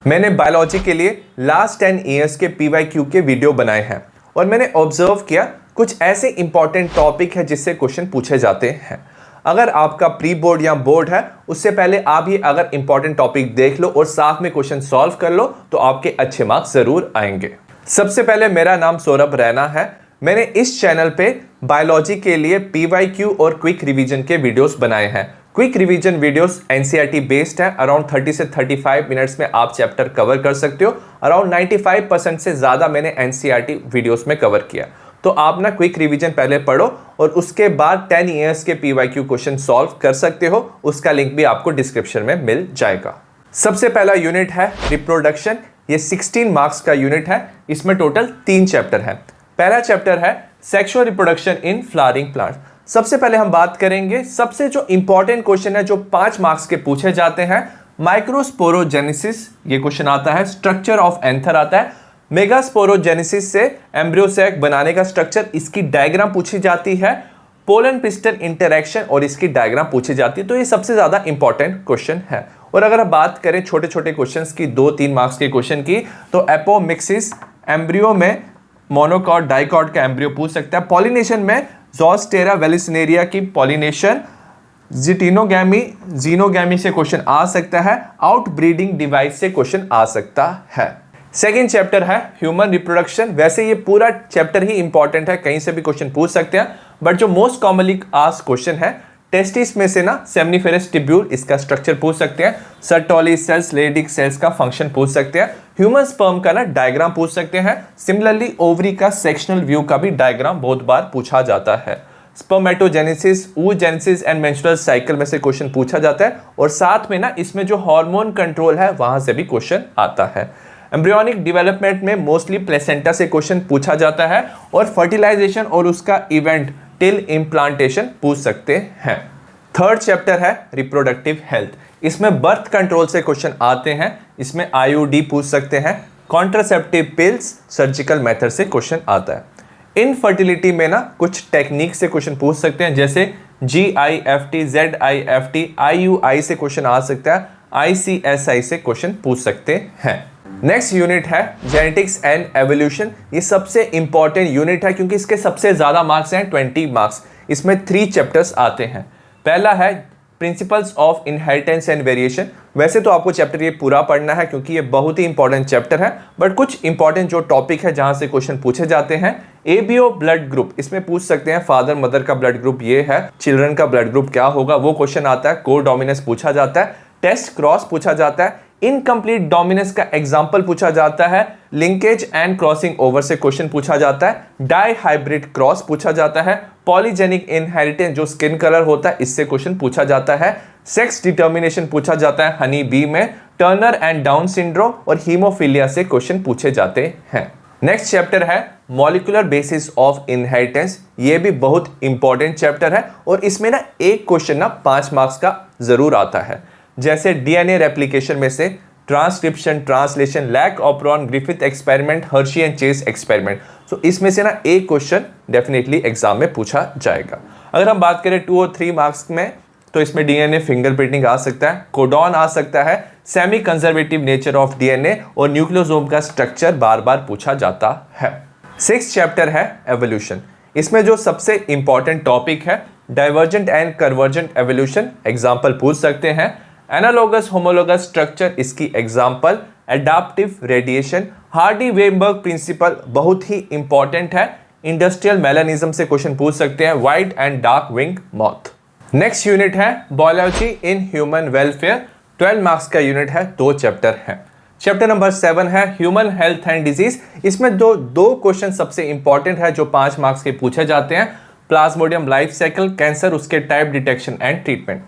मैंने बायोलॉजी के लिए लास्ट 10 ईयर्स के PYQ के वीडियो बनाए हैं और मैंने ऑब्जर्व किया कुछ ऐसे इंपॉर्टेंट टॉपिक है जिससे क्वेश्चन पूछे जाते हैं। अगर आपका प्री बोर्ड या बोर्ड है उससे पहले आप ये अगर इंपॉर्टेंट टॉपिक देख लो और साथ में क्वेश्चन सॉल्व कर लो तो आपके अच्छे मार्क्स जरूर आएंगे। सबसे पहले मेरा नाम सौरभ रैना है। मैंने इस चैनल पे बायोलॉजी के लिए PYQ और क्विक रिवीजन के वीडियोस बनाए हैं। Quick revision videos NCERT based है। अराउंड 30 से 35 मिनट्स में आप चैप्टर कवर कर सकते हो। अराउंड 95% से ज़्यादा मैंने NCERT वीडियोस में कवर किया। तो आप ना क्विक रिवीजन पहले पढ़ो और उसके बाद 10 ईयर्स के PYQ क्वेश्चन सॉल्व कर सकते हो। उसका लिंक भी आपको डिस्क्रिप्शन में मिल जाएगा। सबसे पहला यूनिट है रिप्रोडक्शन। ये 16 मार्क्स का यूनिट है। इसमें टोटल 3 चैप्टर है। पहला चैप्टर है sexual reproduction in flowering plants. सबसे पहले हम बात करेंगे सबसे जो इंपॉर्टेंट क्वेश्चन है जो 5 मार्क्स के पूछे जाते हैं। माइक्रोस्पोरोजेनेसिस ये क्वेश्चन आता है। स्ट्रक्चर ऑफ एंथर आता है। मेगास्पोरोजेनेसिस से एम्ब्रियो सैक बनाने का स्ट्रक्चर, इसकी डायग्राम पूछी जाती है। पोलन पिस्टन इंटरेक्शन और इसकी डायग्राम पूछी जाती है। तो ये सबसे ज्यादा इंपॉर्टेंट क्वेश्चन है। और अगर हम बात करें छोटे छोटे क्वेश्चंस की, 2-3 मार्क्स के क्वेश्चन की, तो एपोमिक्सिस एम्ब्रियो में मोनोकॉट डाइकॉट का एम्ब्रियो पूछ सकता है। पॉलिनेशन में ज़ोस्टेरा वेलिसनेरिया की पॉलिनेशन, जिटिनोगैमी जीनोगैमी से क्वेश्चन आ सकता है। आउटब्रीडिंग डिवाइस से क्वेश्चन आ सकता है। सेकेंड चैप्टर है ह्यूमन रिप्रोडक्शन। वैसे ये पूरा चैप्टर ही इंपॉर्टेंट है, कहीं से भी क्वेश्चन पूछ सकते हैं, बट जो मोस्ट कॉमनली आस्क्ड क्वेश्चन है टेस्टिस में से ना सेमनीफेरस टिब्यूल, इसका स्ट्रक्चर पूछ सकते हैं। सर्टोली सेल्स, लेडिक सेल्स का फंक्शन पूछ सकते हैं। ह्यूमन स्पर्म का ना डायग्राम पूछ सकते हैं। सिमिलरली ओवरी का सेक्शनल व्यू का भी डायग्राम बहुत बार पूछा जाता है। Spermatogenesis, oogenesis and menstrual cycle में से क्वेश्चन पूछा जाता है। और साथ में ना इसमें जो हार्मोन कंट्रोल है वहां से भी क्वेश्चन आता है। एम्ब्रियोनिक डेवलपमेंट में मोस्टली प्लेसेंटा से क्वेश्चन पूछा जाता है और फर्टिलाइजेशन और उसका इवेंट टिल इम्प्लांटेशन पूछ सकते हैं। थर्ड चैप्टर है रिप्रोडक्टिव हेल्थ। इसमें बर्थ कंट्रोल से क्वेश्चन आते हैं। इसमें IUD पूछ सकते हैं। कॉन्ट्रासेप्टिव पिल्स, सर्जिकल मेथड से क्वेश्चन आता है। इनफर्टिलिटी में ना कुछ टेक्निक से क्वेश्चन पूछ सकते हैं, जैसे GIFT, ZIFT, IUI से क्वेश्चन आ सकता है। ICSI से क्वेश्चन पूछ सकते हैं। नेक्स्ट यूनिट है जेनेटिक्स एंड एवोल्यूशन। ये सबसे इंपॉर्टेंट यूनिट है क्योंकि इसके सबसे ज्यादा मार्क्स हैं, 20 मार्क्स। इसमें 3 चैप्टर्स आते हैं। पहला है principles of inheritance and variation. वैसे तो आपको चैप्टर ये पूरा पढ़ना है क्योंकि ये बहुत ही इंपॉर्टेंट चैप्टर है, बट कुछ इंपॉर्टेंट जो टॉपिक है जहां से क्वेश्चन पूछे जाते हैं। ABO ब्लड ग्रुप, इसमें पूछ सकते हैं फादर मदर का ब्लड ग्रुप ये है, चिल्ड्रन का ब्लड ग्रुप क्या होगा, वो क्वेश्चन आता है। कोडोमिनेंस पूछा जाता है। टेस्ट क्रॉस पूछा जाता है। इनकम्प्लीट डोमिनेंस का एग्जाम्पल पूछा जाता है। लिंकेज एंड क्रॉसिंग ओवर से क्वेश्चन पूछा जाता है। डाई हाइब्रिड क्रॉस पूछा जाता है। पॉलीजेनिक इनहेरिटेंस जो स्किन कलर होता है इससे क्वेश्चन पूछा जाता है। सेक्स डिटर्मिनेशन पूछा जाता है हनी बी में। टर्नर एंड डाउन सिंड्रोम और हीमोफीलिया से क्वेश्चन पूछे जाते हैं। नेक्स्ट चैप्टर है मॉलिक्यूलर बेसिस ऑफ इनहेरिटेंस। ये भी बहुत इंपॉर्टेंट चैप्टर है और इसमें ना एक क्वेश्चन ना 5 मार्क्स का जरूर आता है। जैसे DNA रेप्लिकेशन में से transcription, translation, lac operon, Griffith experiment, Hershey and Chase experiment. तो इसमें से ना एक क्वेश्चन डेफिनेटली एग्जाम में पूछा जाएगा। अगर हम बात करें 2 और 3 मार्क्स में, तो इसमें DNA फिंगरप्रिंटिंग आ सकता है, कोडॉन आ सकता है, semi conservative nature of DNA और न्यूक्लियोसोम का स्ट्रक्चर बार बार पूछा जाता है। 6th चैप्टर है एवोल्यूशन। इसमें जो सबसे इंपॉर्टेंट टॉपिक है divergent and convergent evolution, example पूछ सकते हैं। एनालॉगस होमोलॉगस स्ट्रक्चर, इसकी example. Adaptive radiation, Hardy Weinberg principle बहुत ही इंपॉर्टेंट है। इंडस्ट्रियल मेलानिज्म से क्वेश्चन पूछ सकते हैं। White and dark wing moth. Next unit है biology in human welfare. 12 marks का यूनिट है, 2 चैप्टर है। चैप्टर नंबर 7 है ह्यूमन हेल्थ एंड डिजीज। इसमें दो क्वेश्चन सबसे इंपॉर्टेंट है जो 5 मार्क्स के पूछे जाते हैं। प्लाज्मोडियम लाइफ साइकिल, कैंसर, उसके टाइप, डिटेक्शन एंड ट्रीटमेंट।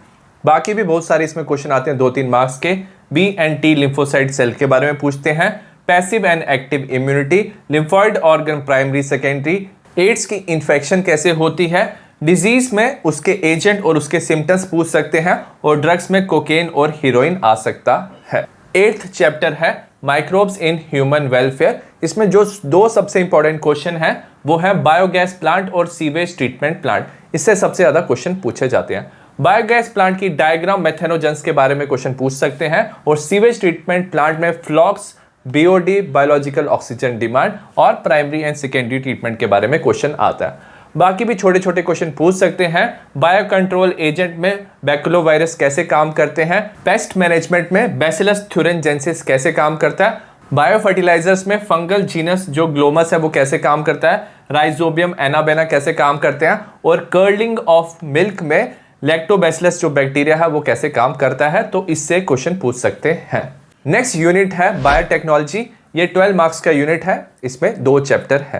बाकी भी बहुत सारे इसमें क्वेश्चन आते हैं 2-3 मार्क्स के। B and T lymphocyte cell के बारे में पूछते हैं। Passive and active immunity, lymphoid organ primary secondary, AIDS की इन्फेक्शन कैसे होती है, डिजीज में उसके एजेंट और उसके सिम्टम्स पूछ सकते हैं, और ड्रग्स में कोकेन और हीरोइन आ सकता है। 8th चैप्टर है माइक्रोब्स इन ह्यूमन वेलफेयर। इसमें जो 2 सबसे इंपॉर्टेंट क्वेश्चन है वो है बायोगैस प्लांट और सीवेज ट्रीटमेंट प्लांट। इससे सबसे ज्यादा क्वेश्चन पूछे जाते हैं। बायोगैस प्लांट की डायग्राम मेथेनोजेंस के बारे में क्वेश्चन पूछ सकते हैं, और सीवेज ट्रीटमेंट प्लांट में फ्लॉक्स, बीओडी, बायोलॉजिकल ऑक्सीजन डिमांड और प्राइमरी एंड सेकेंडरी ट्रीटमेंट के बारे में क्वेश्चन आता है। बाकी भी छोटे छोटे क्वेश्चन पूछ सकते हैं। बायो कंट्रोल एजेंट में बैक्लोवायरस कैसे काम करते हैं, पेस्ट मैनेजमेंट में बैसिलस थ्यूरेंजेंसिस कैसे काम करता है, बायो फर्टिलाइजर्स में फंगल जीनस जो ग्लोमस है वो कैसे काम करता है, राइजोबियम एनाबेना कैसे काम करते हैं, और कर्लिंग ऑफ मिल्क में लैक्टोबैसिलस जो बैक्टीरिया है वो कैसे काम करता है। तो इससे क्वेश्चन पूछ सकते हैं। नेक्स्ट यूनिट है बायोटेक्नोलॉजी। ये 12 मार्क्स का यूनिट है। इसमें 2 चैप्टर है।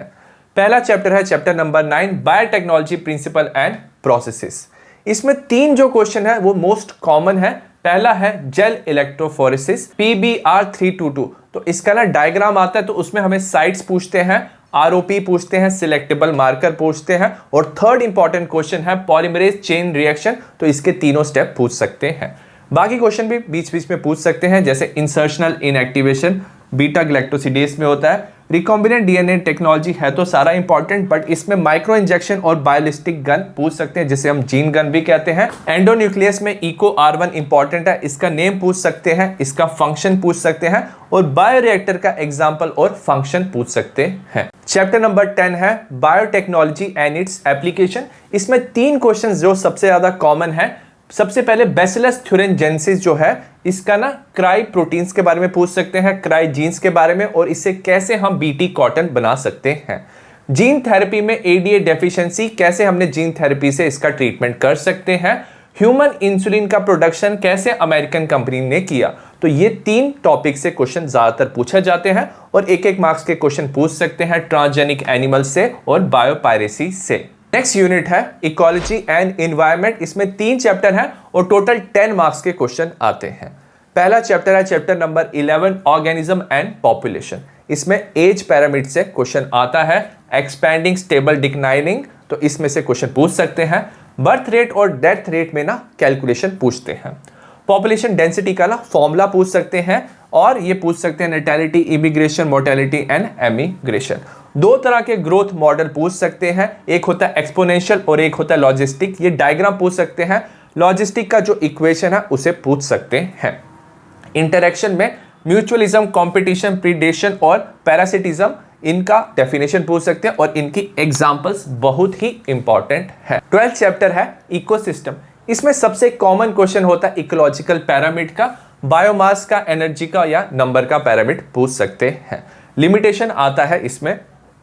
पहला चैप्टर है chapter number 9 biotechnology principle and processes. इसमें 3 जो क्वेश्चन है वो मोस्ट कॉमन है। पहला है जेल इलेक्ट्रोफोरेसिस PBR322। तो इसका ना डायग्राम आता है, तो उसमें हमें साइट्स पूछते हैं, ROP पूछते हैं, सिलेक्टेबल मार्कर पूछते हैं, और थर्ड इंपॉर्टेंट क्वेश्चन है पॉलीमरेज चेन रिएक्शन। तो इसके तीनों स्टेप पूछ सकते हैं। बाकी क्वेश्चन भी बीच बीच में पूछ सकते हैं, जैसे इंसर्शनल इनएक्टिवेशन बीटा ग्लैक्टोसिडेस में होता है। रिकॉम्बिनेंट DNA टेक्नोलॉजी है तो सारा इंपॉर्टेंट, बट इसमें माइक्रो इंजेक्शन और बायोलिस्टिक गन पूछ सकते हैं, जिसे हम जीन गन भी कहते हैं। एंडोन्यूक्लियस में इको R1 इंपॉर्टेंट है, इसका नेम पूछ सकते हैं, इसका फंक्शन पूछ सकते हैं, और बायोरिएक्टर का एग्जाम्पल और फंक्शन पूछ सकते हैं। चैप्टर नंबर 10 है बायोटेक्नोलॉजी एंड इट्स एप्लीकेशन। इसमें 3 क्वेश्चन जो सबसे ज्यादा कॉमन है। सबसे पहले बैसिलस थ्यूरेंजेंसिस जो है, इसका ना क्राई प्रोटीन्स के बारे में पूछ सकते हैं, क्राई जीन्स के बारे में, और इससे कैसे हम BT कॉटन बना सकते हैं। जीन थेरेपी में ADA डेफिशिएंसी, कैसे हमने जीन थेरेपी से इसका ट्रीटमेंट कर सकते हैं। ह्यूमन इंसुलिन का प्रोडक्शन कैसे अमेरिकन कंपनी ने किया। तो ये 3 टॉपिक से क्वेश्चन ज्यादातर पूछे जाते हैं, और एक मार्क्स के क्वेश्चन पूछ सकते हैं ट्रांसजेनिक एनिमल से और बायोपायरेसी से। नेक्स्ट यूनिट है इकोलॉजी एंड एनवायरनमेंट। इसमें 3 चैप्टर हैं और टोटल 10 मार्क्स के क्वेश्चन आते हैं। पहला चैप्टर है chapter number 11 organism and population. इसमें एज पैरामीटर से क्वेश्चन आता है। एक्सपैंडिंग, स्टेबल, डिक्लाइनिंग, तो इसमें से क्वेश्चन पूछ सकते हैं। बर्थ रेट और डेथ रेट में ना कैलकुलेशन पूछते हैं। पॉपुलेशन डेंसिटी का ना फॉर्मूला पूछ सकते हैं, और ये पूछ सकते हैं natality, immigration, mortality and emigration. 2 तरह के ग्रोथ मॉडल पूछ सकते हैं, एक होता है एक्सपोनेंशियल और एक होता है लॉजिस्टिक। ये डायग्राम पूछ सकते हैं। लॉजिस्टिक का जो इक्वेशन है उसे पूछ सकते हैं। इंटरेक्शन में म्यूचुअलिज्म, कंपटीशन, प्रीडेशन और पैरासिटिज्म, इनका डेफिनेशन पूछ सकते हैं, और इनकी एग्जांपल्स बहुत ही इंपॉर्टेंट है। 12th चैप्टर है इकोसिस्टम। इसमें सबसे कॉमन क्वेश्चन होता है इकोलॉजिकल पैरामीटर का, बायोमास का, एनर्जी का या नंबर का पैरामीटर पूछ सकते हैं। लिमिटेशन आता है इसमें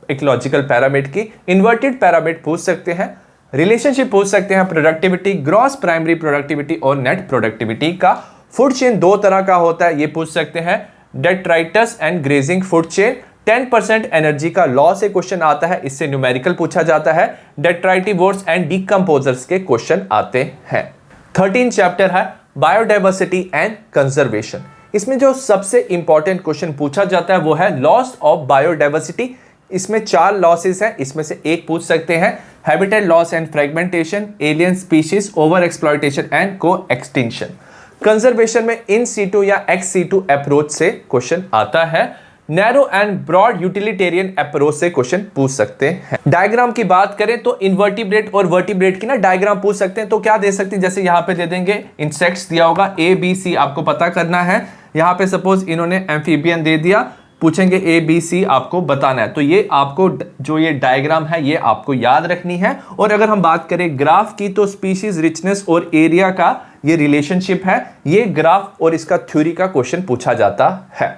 इकोलॉजिकल पैरामीटर की। इन्वर्टेड पैरामीटर पूछ सकते हैं। रिलेशनशिप पूछ सकते हैं प्रोडक्टिविटी, ग्रॉस प्राइमरी प्रोडक्टिविटी और नेट प्रोडक्टिविटी का। फूड चेन 2 तरह का होता है, ये पूछ सकते हैं detritus and grazing food chain. 10% energy का लॉ से क्वेश्चन आता है, इससे न्यूमेरिकल पूछा जाता है। डेट्राइटिवोर्स एंड डिकम्पोजर्स के क्वेश्चन आते हैं। 13 चैप्टर है बायोडाइवर्सिटी एंड कंजर्वेशन। इसमें जो सबसे इंपॉर्टेंट क्वेश्चन पूछा जाता है वो है लॉस ऑफ बायोडाइवर्सिटी। इसमें 4 लॉसेस हैं, इसमें से एक पूछ सकते हैं habitat loss and fragmentation, alien species, over exploitation and coextinction. Conservation में इन सीटू या एक्स सीटू अप्रोच से क्वेश्चन आता है। Narrow and broad utilitarian approach से क्वेश्चन पूछ सकते हैं। डायग्राम की बात करें तो इनवर्टिब्रेट और वर्टिब्रेट की ना डायग्राम पूछ सकते हैं। तो क्या दे सकते हैं, जैसे यहाँ पे दे देंगे इंसेक्ट्स दिया होगा ABC आपको पता करना है। यहाँ पे सपोज इन्होंने एम्फीबियन दे दिया, पूछेंगे ABC आपको बताना है। तो ये आपको जो ये डायग्राम है ये आपको याद रखनी है। और अगर हम बात करें ग्राफ की तो स्पीशीज रिचनेस और एरिया का ये रिलेशनशिप है। ये ग्राफ और इसका थ्योरी का क्वेश्चन पूछा जाता है।